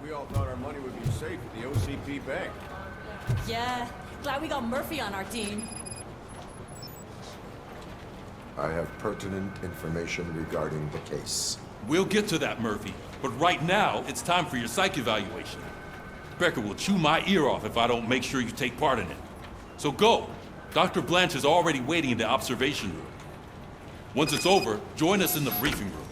We all thought our money would be safe at the OCP bank. Yeah, glad we got Murphy on our team. I have pertinent information regarding the case. We'll get to that, Murphy. But right now, it's time for your psych evaluation. Becker will chew my ear off if I don't make sure you take part in it. So go. Dr. Blanche is already waiting in the observation room. Once it's over, join us in the briefing room.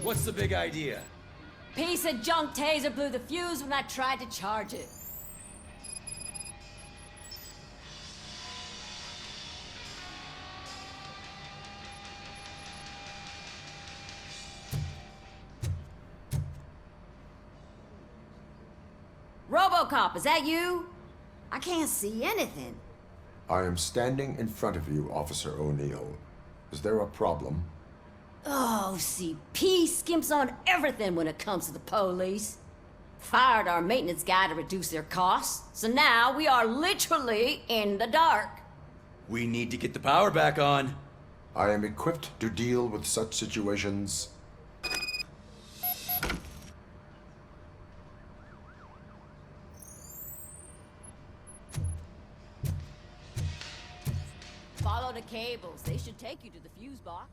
What's the big idea? Piece of junk taser blew the fuse when I tried to charge it. RoboCop, is that you? I can't see anything. I am standing in front of you, Officer O'Neill. Is there a problem? Oh, CP skimps on everything when it comes to the police. Fired our maintenance guy to reduce their costs, so now we are literally in the dark. We need to get the power back on. I am equipped to deal with such situations. Follow the cables. They should take you to the fuse box.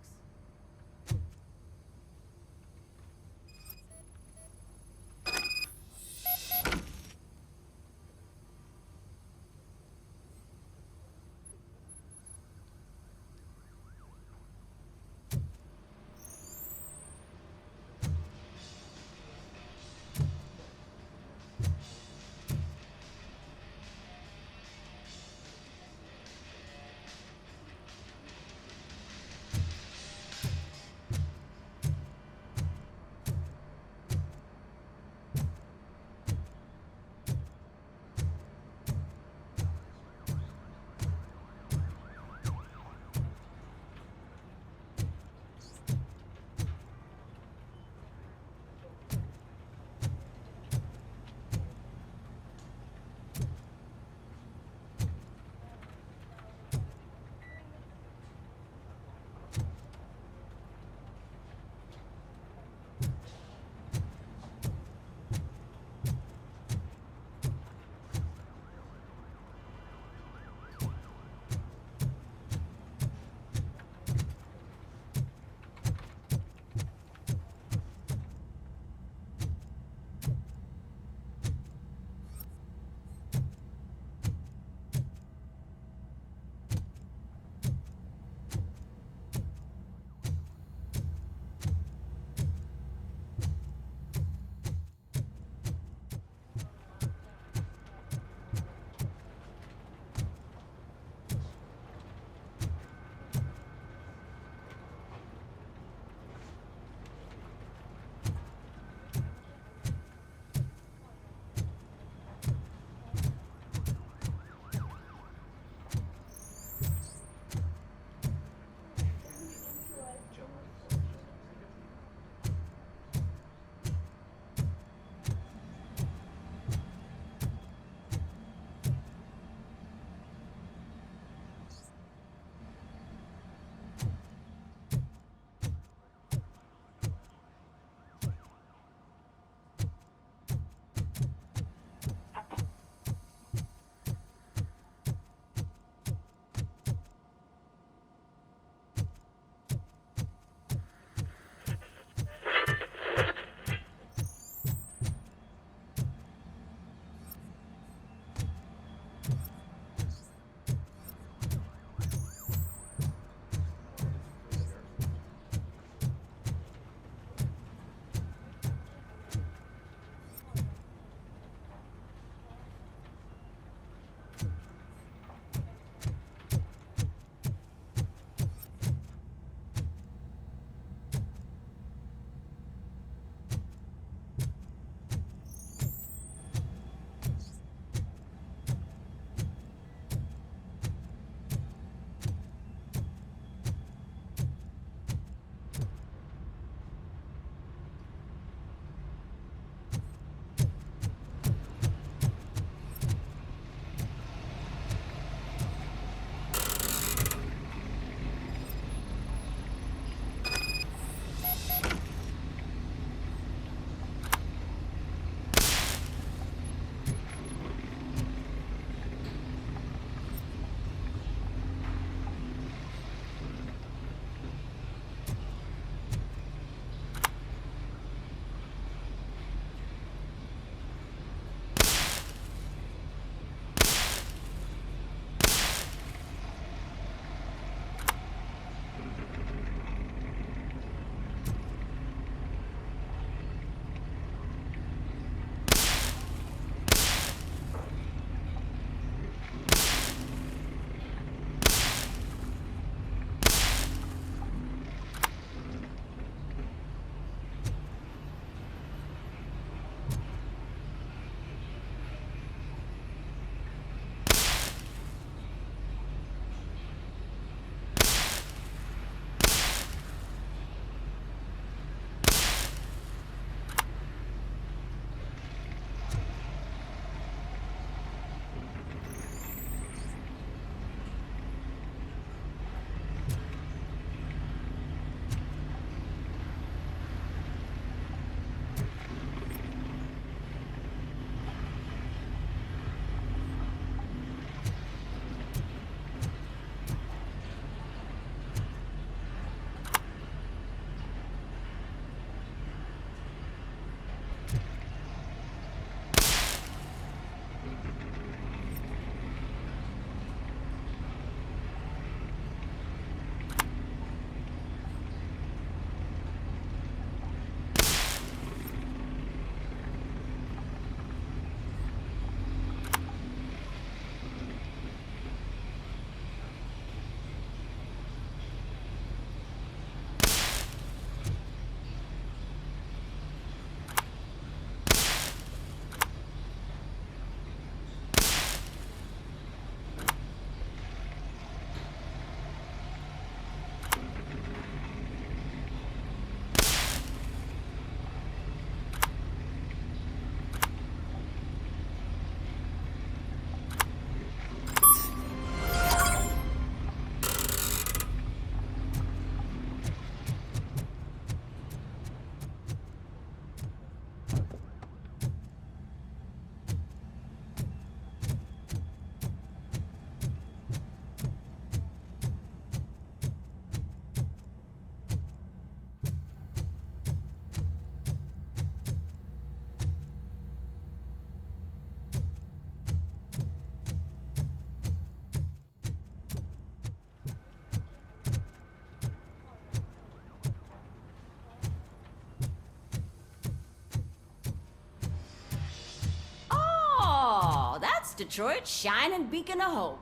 Detroit's shining beacon of hope.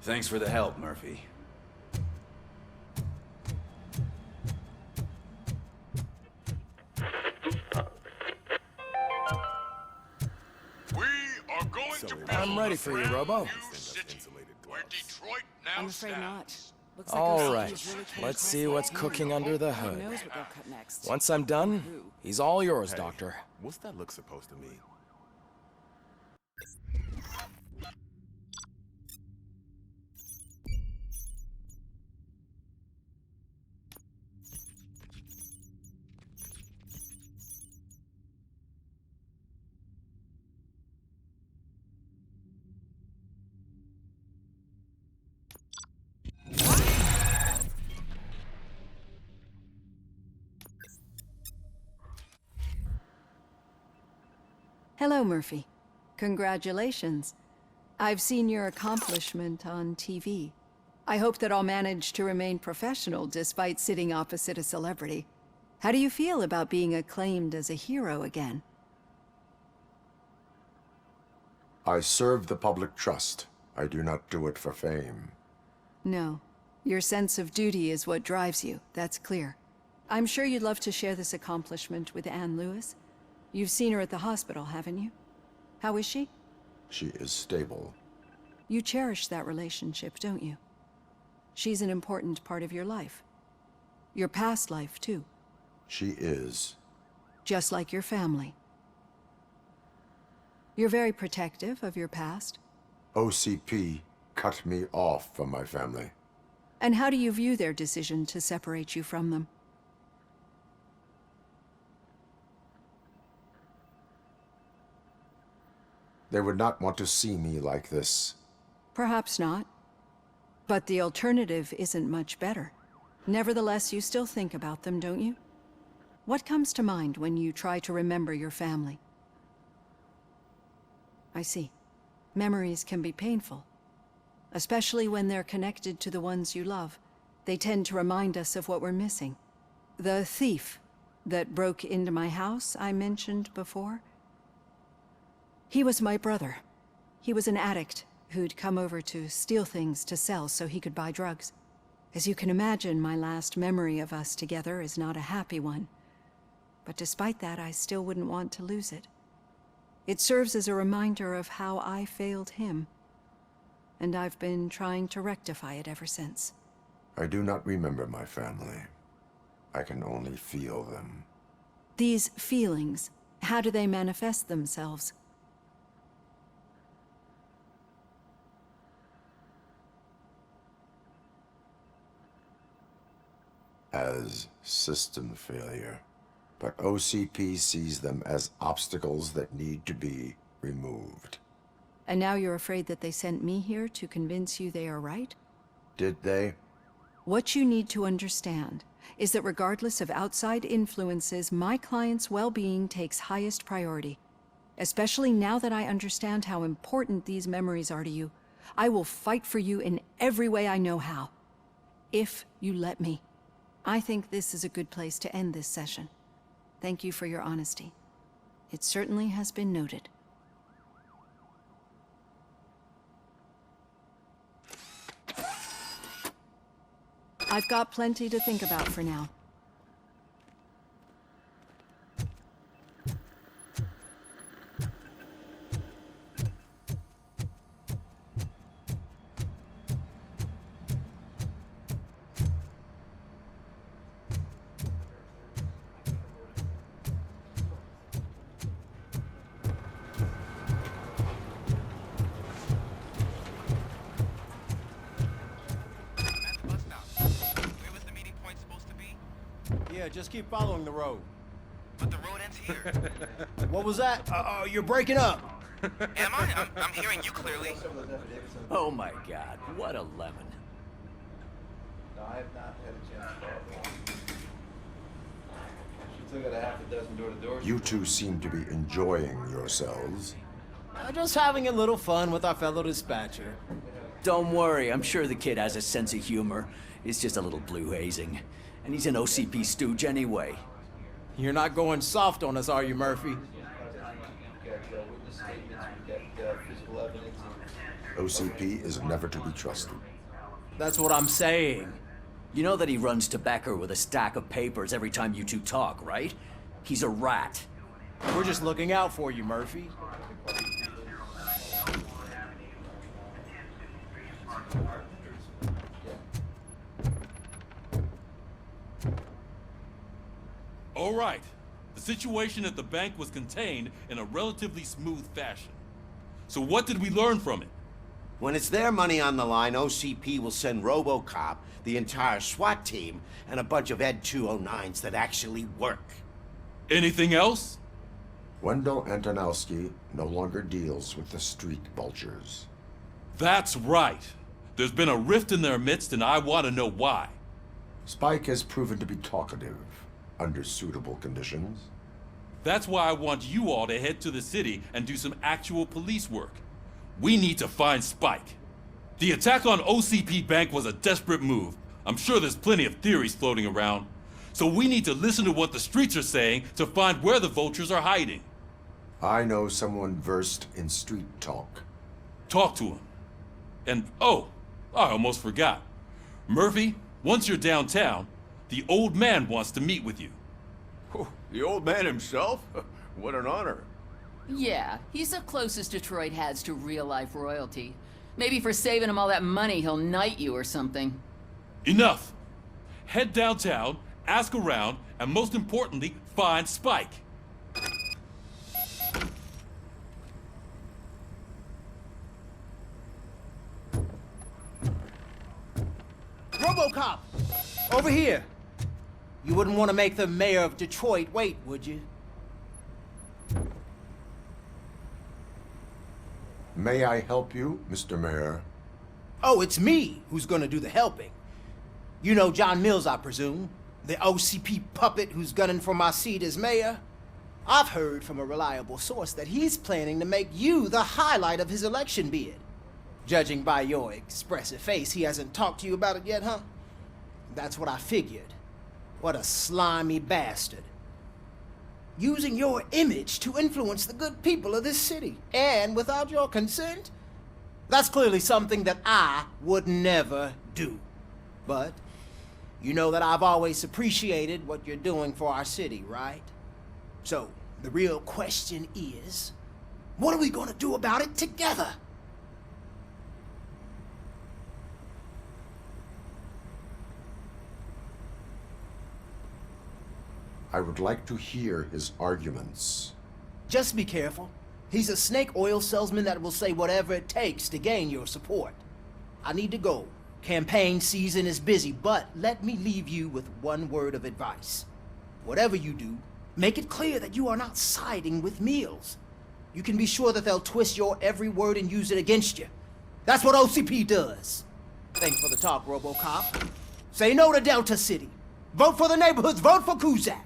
Thanks for the help, Murphy. We are going to build I'm ready for you, Robo. new city where Detroit now I'm afraid not. stands. Looks like All OCP right, is really trying let's to see press what's it. cooking under the Who hood. knows what they'll cut next? Once I'm done, he's all yours, Doctor. What's that look supposed to mean? Hello, Murphy. Congratulations. I've seen your accomplishment on TV. I hope that I'll manage to remain professional despite sitting opposite a celebrity. How do you feel about being acclaimed as a hero again? I serve the public trust. I do not do it for fame. No. Your sense of duty is what drives you, that's clear. I'm sure you'd love to share this accomplishment with Anne Lewis. You've seen her at the hospital, haven't you? How is she? She is stable. You cherish that relationship, don't you? She's an important part of your life. Your past life, too. She is. Just like your family. You're very protective of your past. OCP cut me off from my family. And how do you view their decision to separate you from them? They would not want to see me like this. Perhaps not. But the alternative isn't much better. Nevertheless, you still think about them, don't you? What comes to mind when you try to remember your family? I see. Memories can be painful. Especially when they're connected to the ones you love. They tend to remind us of what we're missing. The thief that broke into my house I mentioned before? He was my brother. He was an addict who'd come over to steal things to sell so he could buy drugs. As you can imagine, my last memory of us together is not a happy one. But despite that, I still wouldn't want to lose it. It serves as a reminder of how I failed him. And I've been trying to rectify it ever since. I do not remember my family. I can only feel them. These feelings, how do they manifest themselves? As system failure. But OCP sees them as obstacles that need to be removed. And now you're afraid that they sent me here to convince you they are right? Did they? What you need to understand is that regardless of outside influences, my client's well-being takes highest priority. Especially now that I understand how important these memories are to you. I will fight for you in every way I know how. If you let me. I think this is a good place to end this session. Thank you for your honesty. It certainly has been noted. I've got plenty to think about for now. Yeah, just keep following the road. But the road ends here. What was that? Oh, you're breaking up. Am I? I'm hearing you clearly. Oh my god, what a lemon. No, I have not had a chance to talk. She took it a half a dozen door-to-doors. You two seem to be enjoying yourselves. Just having a little fun with our fellow dispatcher. Don't worry, I'm sure the kid has a sense of humor. It's just a little blue hazing. And he's an OCP stooge anyway. You're not going soft on us, are you, Murphy? We've got witness statements, we've got physical evidence, OCP is never to be trusted. That's what I'm saying. You know that he runs to Becker with a stack of papers every time you two talk, right? He's a rat. We're just looking out for you, Murphy. All right. The situation at the bank was contained in a relatively smooth fashion. So what did we learn from it? When it's their money on the line, OCP will send RoboCop, the entire SWAT team, and a bunch of ED209s that actually work. Anything else? Wendell Antonowski no longer deals with the street vultures. That's right. There's been a rift in their midst, and I want to know why. Spike has proven to be talkative under suitable conditions. That's why I want you all to head to the city and do some actual police work. We need to find Spike. The attack on OCP Bank was a desperate move. I'm sure there's plenty of theories floating around. So we need to listen to what the streets are saying to find where the vultures are hiding. I know someone versed in street talk. Talk to him. And oh, I almost forgot. Murphy, once you're downtown, the old man wants to meet with you. Oh, the old man himself? What an honor. Yeah, he's the closest Detroit has to real-life royalty. Maybe for saving him all that money, he'll knight you or something. Enough! Head downtown, ask around, and most importantly, find Spike. RoboCop! Over here! You wouldn't want to make the mayor of Detroit wait, would you? May I help you, Mr. Mayor? Oh, it's me who's gonna do the helping. You know John Mills, I presume? The OCP puppet who's gunning for my seat as mayor? I've heard from a reliable source that he's planning to make you the highlight of his election bid. Judging by your expressive face, he hasn't talked to you about it yet, huh? That's what I figured. What a slimy bastard. Using your image to influence the good people of this city, and without your consent? That's clearly something that I would never do. But you know that I've always appreciated what you're doing for our city, right? So, the real question is, what are we gonna do about it together? I would like to hear his arguments. Just be careful. He's a snake oil salesman that will say whatever it takes to gain your support. I need to go. Campaign season is busy, but let me leave you with one word of advice. Whatever you do, make it clear that you are not siding with Mills. You can be sure that they'll twist your every word and use it against you. That's what OCP does. Thanks for the talk, RoboCop. Say no to Delta City. Vote for the neighborhoods. Vote for Kuzak.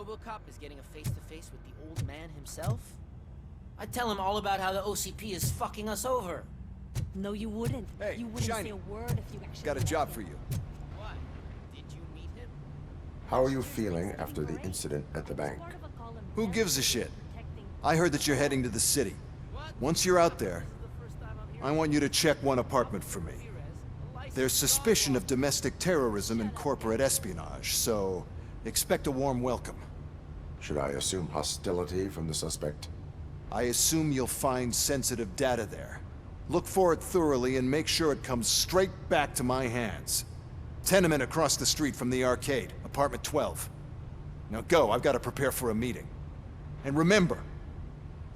RoboCop is getting a face-to-face with the old man himself? I'd tell him all about how the OCP is fucking us over. No, you wouldn't. Hey, you wouldn't Shiny. say a word if you actually... Got a job for you. What? Did you meet him? How are you feeling after the incident at the bank? Who gives a shit? I heard that you're heading to the city. Once you're out there, I want you to check one apartment for me. There's suspicion of domestic terrorism and corporate espionage, so expect a warm welcome. Should I assume hostility from the suspect? I assume you'll find sensitive data there. Look for it thoroughly and make sure it comes straight back to my hands. Tenement across the street from the arcade, apartment 12. Now go, I've got to prepare for a meeting. And remember,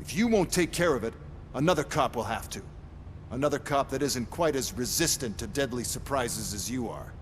if you won't take care of it, another cop will have to. Another cop that isn't quite as resistant to deadly surprises as you are.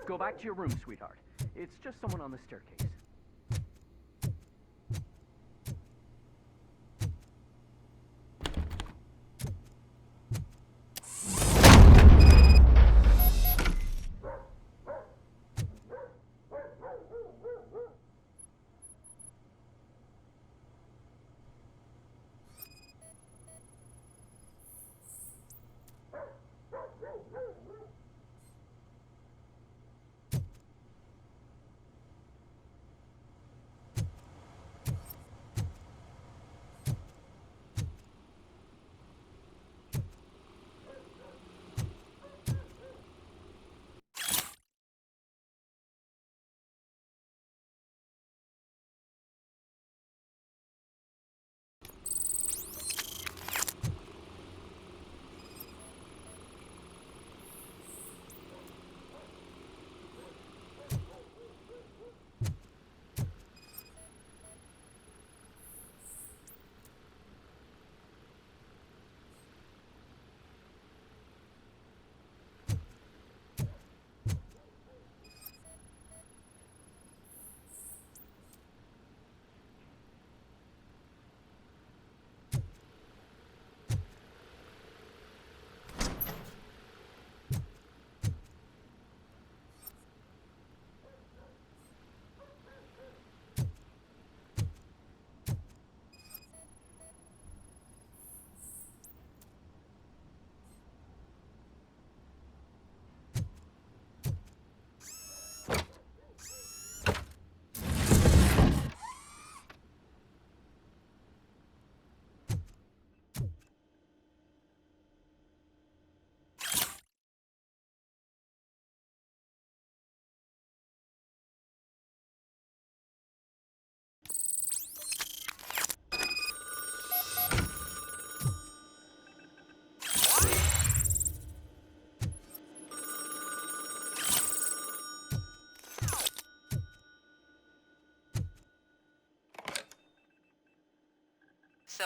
Go back to your room, sweetheart. It's just someone on the staircase.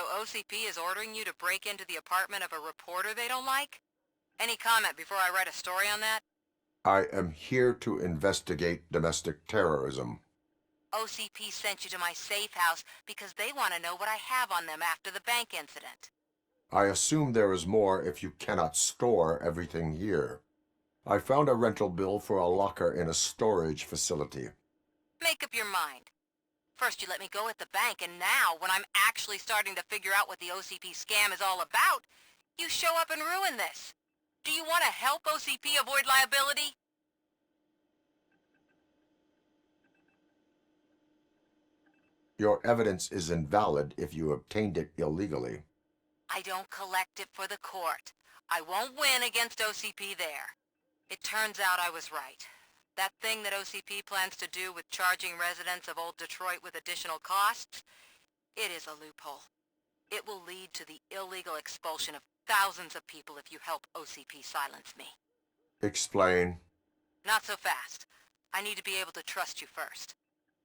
So OCP is ordering you to break into the apartment of a reporter they don't like? Any comment before I write a story on that? I am here to investigate domestic terrorism. OCP sent you to my safe house because they want to know what I have on them after the bank incident. I assume there is more if you cannot store everything here. I found a rental bill for a locker in a storage facility. Make up your mind. First you let me go at the bank, and now, when I'm actually starting to figure out what the OCP scam is all about, you show up and ruin this. Do you want to help OCP avoid liability? Your evidence is invalid if you obtained it illegally. I don't collect it for the court. I won't win against OCP there. It turns out I was right. That thing that OCP plans to do with charging residents of Old Detroit with additional costs, it is a loophole. It will lead to the illegal expulsion of thousands of people if you help OCP silence me. Explain. Not so fast. I need to be able to trust you first.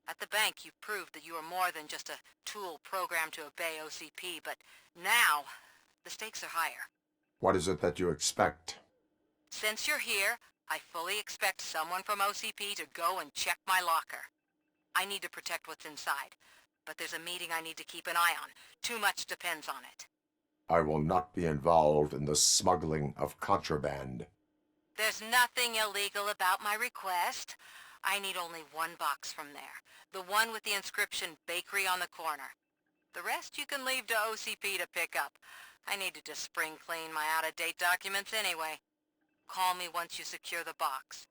At the bank, you've proved that you are more than just a tool programmed to obey OCP, but now, the stakes are higher. What is it that you expect? Since you're here, I fully expect someone from OCP to go and check my locker. I need to protect what's inside, but there's a meeting I need to keep an eye on. Too much depends on it. I will not be involved in the smuggling of contraband. There's nothing illegal about my request. I need only one box from there. The one with the inscription Bakery on the corner. The rest you can leave to OCP to pick up. I needed to spring clean my out-of-date documents anyway. Call me once you secure the box.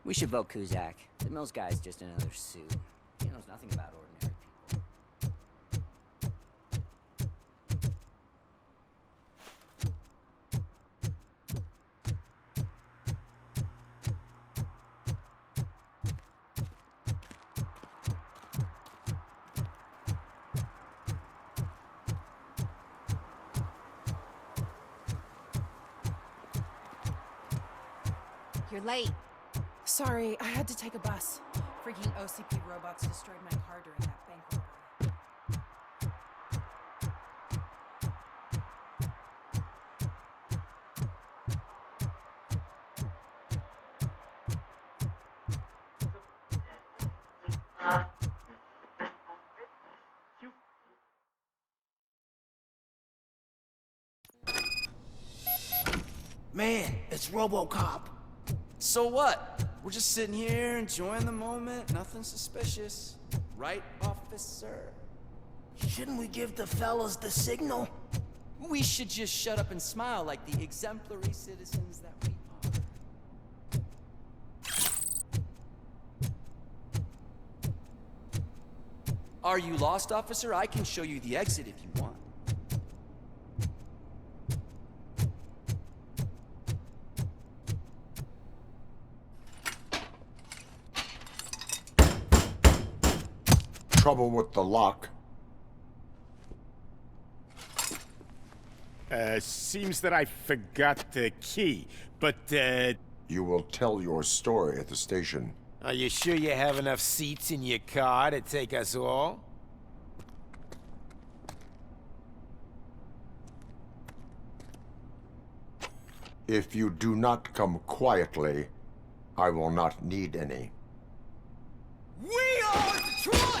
We should vote Kuzak. The Mills guy's just another suit. He knows nothing about ordinary people. You're late. Sorry, I had to take a bus. Freaking OCP robots destroyed my car during that bank robbery. Man, it's RoboCop. So what? We're just sitting here enjoying the moment, nothing suspicious. Right, officer? Shouldn't we give the fellas the signal? We should just shut up and smile like the exemplary citizens that we are. Are you lost, officer? I can show you the exit if you want. Trouble with the lock. Seems that I forgot the key, but, You will tell your story at the station. Are you sure you have enough seats in your car to take us all? If you do not come quietly, I will not need any. We are Detroit!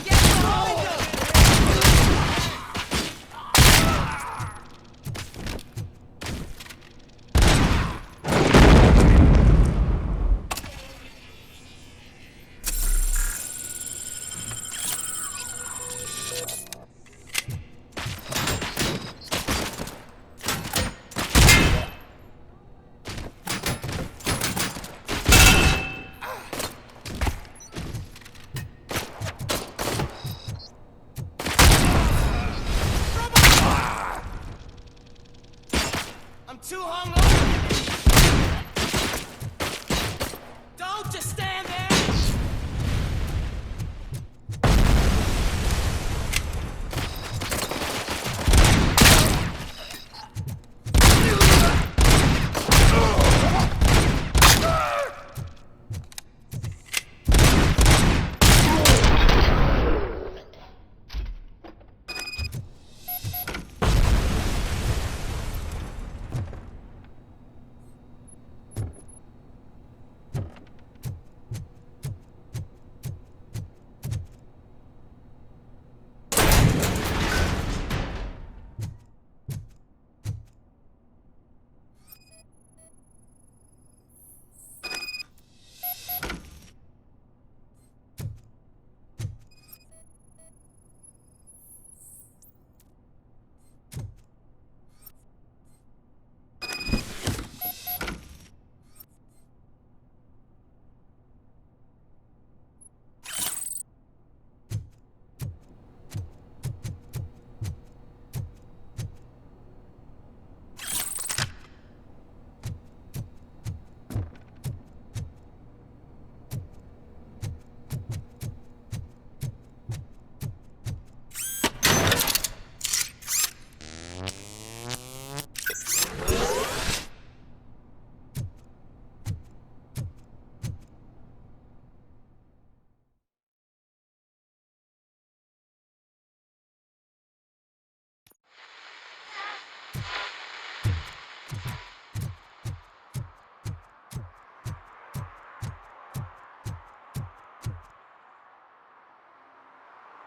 Get behind us! Too hungover. Don't just stand there.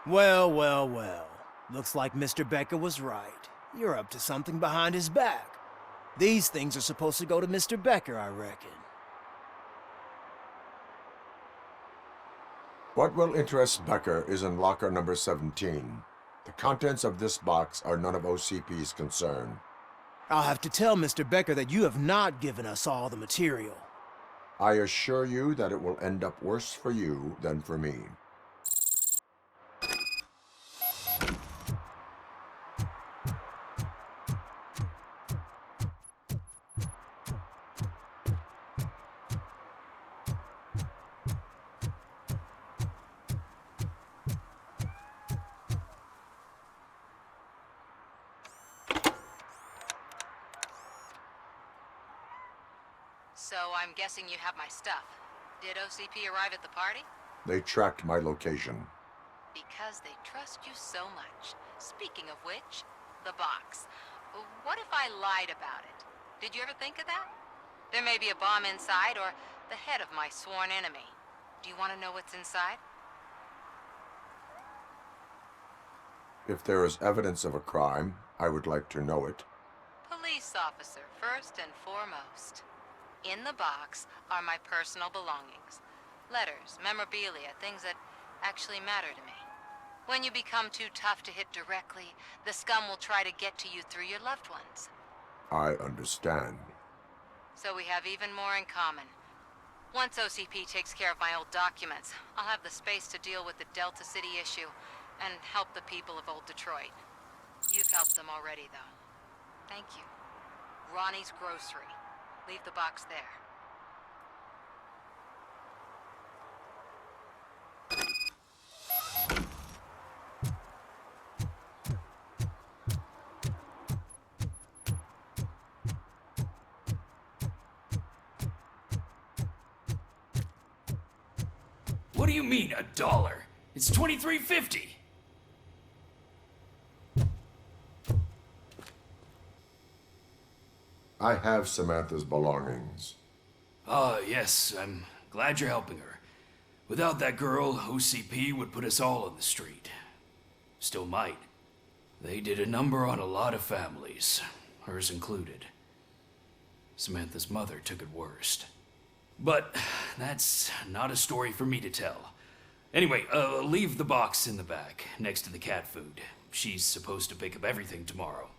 Well, well, well. Looks like Mr. Becker was right. You're up to something behind his back. These things are supposed to go to Mr. Becker, I reckon. What will interest Becker is in locker number 17. The contents of this box are none of OCP's concern. I'll have to tell Mr. Becker that you have not given us all the material. I assure you that it will end up worse for you than for me. So I'm guessing you have my stuff. Did OCP arrive at the party? They tracked my location. Because they trust you so much. Speaking of which, the box. What if I lied about it? Did you ever think of that? There may be a bomb inside or the head of my sworn enemy. Do you want to know what's inside? If there is evidence of a crime, I would like to know it. Police officer, first and foremost. In the box are my personal belongings. Letters, memorabilia, things that actually matter to me. When you become too tough to hit directly, the scum will try to get to you through your loved ones. I understand. So we have even more in common. Once OCP takes care of my old documents, I'll have the space to deal with the Delta City issue and help the people of Old Detroit. You've helped them already, though. Thank you. Ronnie's Grocery. Leave the box there. do you mean, $1? It's $23.50. I have Samantha's belongings. Yes, I'm glad you're helping her. Without that girl, OCP would put us all on the street. Still might. They did a number on a lot of families, hers included. Samantha's mother took it worst. But that's not a story for me to tell. Anyway, leave the box in the back, next to the cat food. She's supposed to pick up everything tomorrow.